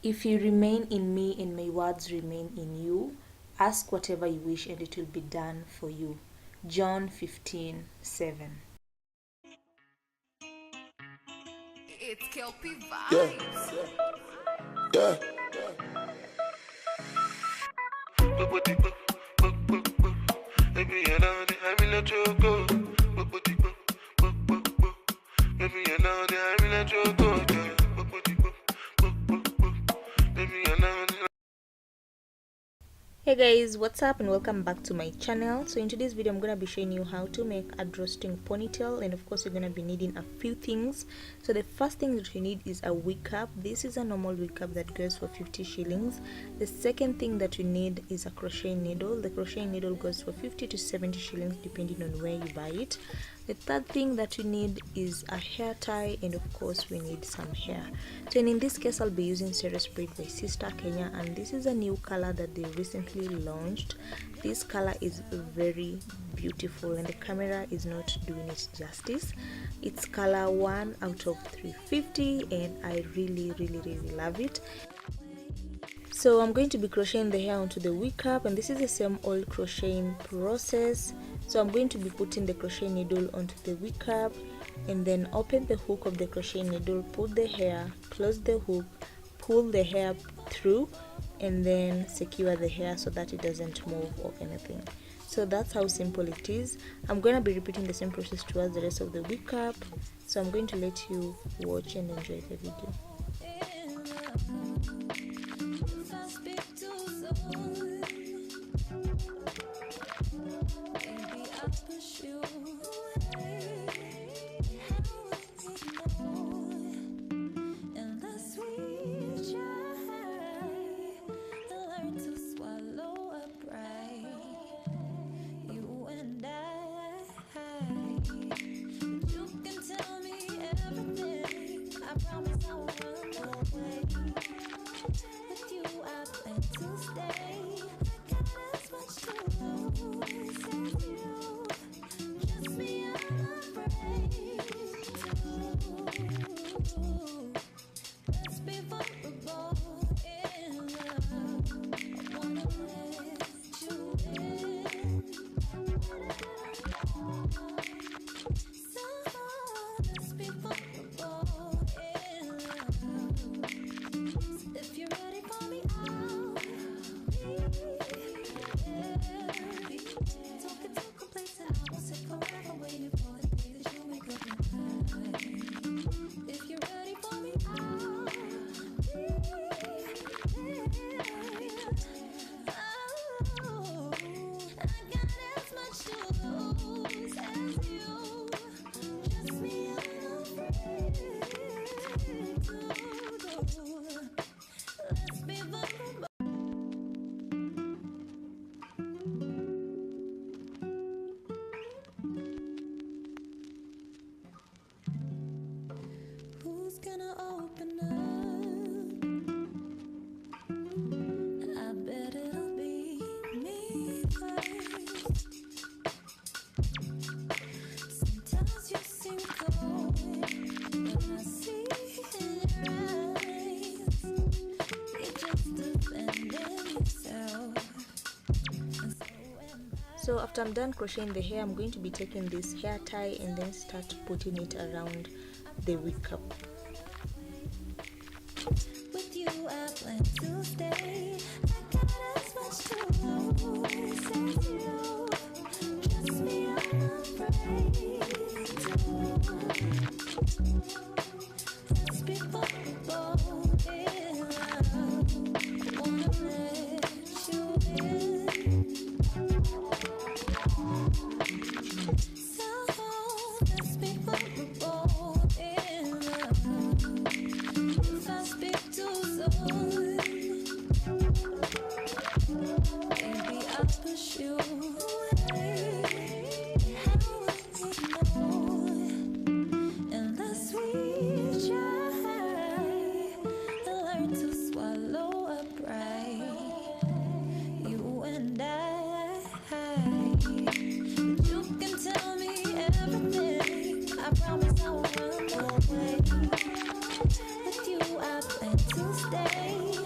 If you remain in me and my words remain in you, ask whatever you wish and it will be done for you. John 15:7. It's Kelpie Vibes. Yeah. Baby, I know that I will let you go. Baby, I know that I will let you go. Baby, I know that. Hey guys, what's up and welcome back to my channel. So in today's video I'm gonna be showing you how to make a drawstring ponytail, and of course you're gonna be needing a few things. So the first thing that you need is a wig cap. This is a normal wig cap that goes for 50 shillings. The second thing that you need is a crochet needle. The crochet needle goes for 50 to 70 shillings depending on where you buy it. The third thing that you need is a hair tie, and of course we need some hair. So in this case I'll be using Serious Braid by Sistar Kenya, and this is a new color that they recently launched. This color is very beautiful and the camera is not doing it justice. It's color 1 out of 350 and I really love it. So I'm going to be crocheting the hair onto the wig cap, and this is the same old crocheting process. So I'm going to be putting the crochet needle onto the wig cap and then open the hook of the crochet needle, put the hair, close the hook, pull the hair through, and then secure the hair so that it doesn't move or anything. So that's how simple it is. I'm going to be repeating the same process towards the rest of the wig cap. So I'm going to let you watch and enjoy the video. So after I'm done crocheting the hair, I'm going to be taking this hair tie and then start putting it around the wig cap. With you, I plan to stay. I got as much to lose as you. Just me, I'm afraid to. Before we go in love, I wanna let you in. With you, I plan to stay.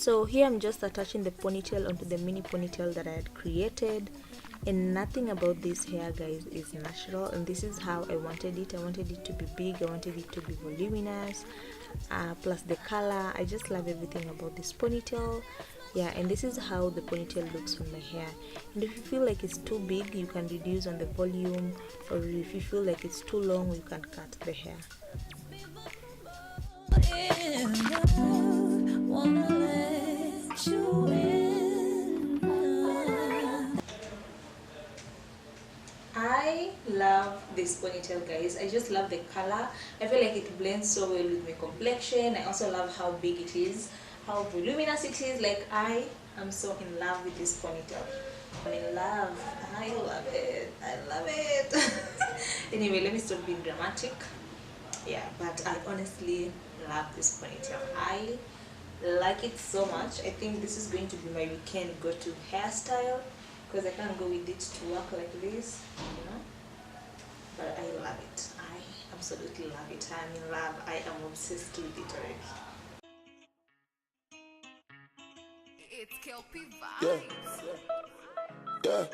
So here I'm just attaching the ponytail onto the mini ponytail that I had created, and nothing about this hair, guys, is natural, and this is how I wanted it. I wanted it to be big, I wanted it to be voluminous, plus the color. I just love everything about this ponytail. Yeah, and this is how the ponytail looks on my hair. And if you feel like it's too big, you can reduce on the volume, or if you feel like it's too long, you can cut the hair. I love this ponytail, guys. I just love the color. I feel like it blends so well with my complexion. I also love how big it is, how voluminous it is. Like, I am so in love with this ponytail. I'm in love. I love it. I love it. Anyway, let me stop being dramatic. Yeah, but I honestly love this ponytail. I like it so much. I think this is going to be my weekend go-to hairstyle, because I can't go with it to work like this, you know. But I love it. I absolutely love it. I'm in love. I am obsessed with it already. It's Kelpie vibes. Yeah.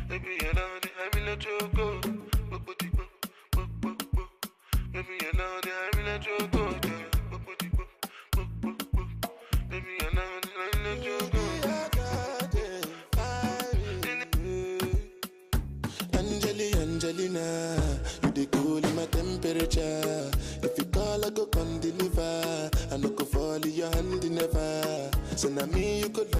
Baby, you know that I will let you go. Baby, you know that I will let you go. Baby, you know that I will let you go. Angelina, you the cool in my temperature. If you call, I go come deliver. I no go fall in your hand never. So now me you could.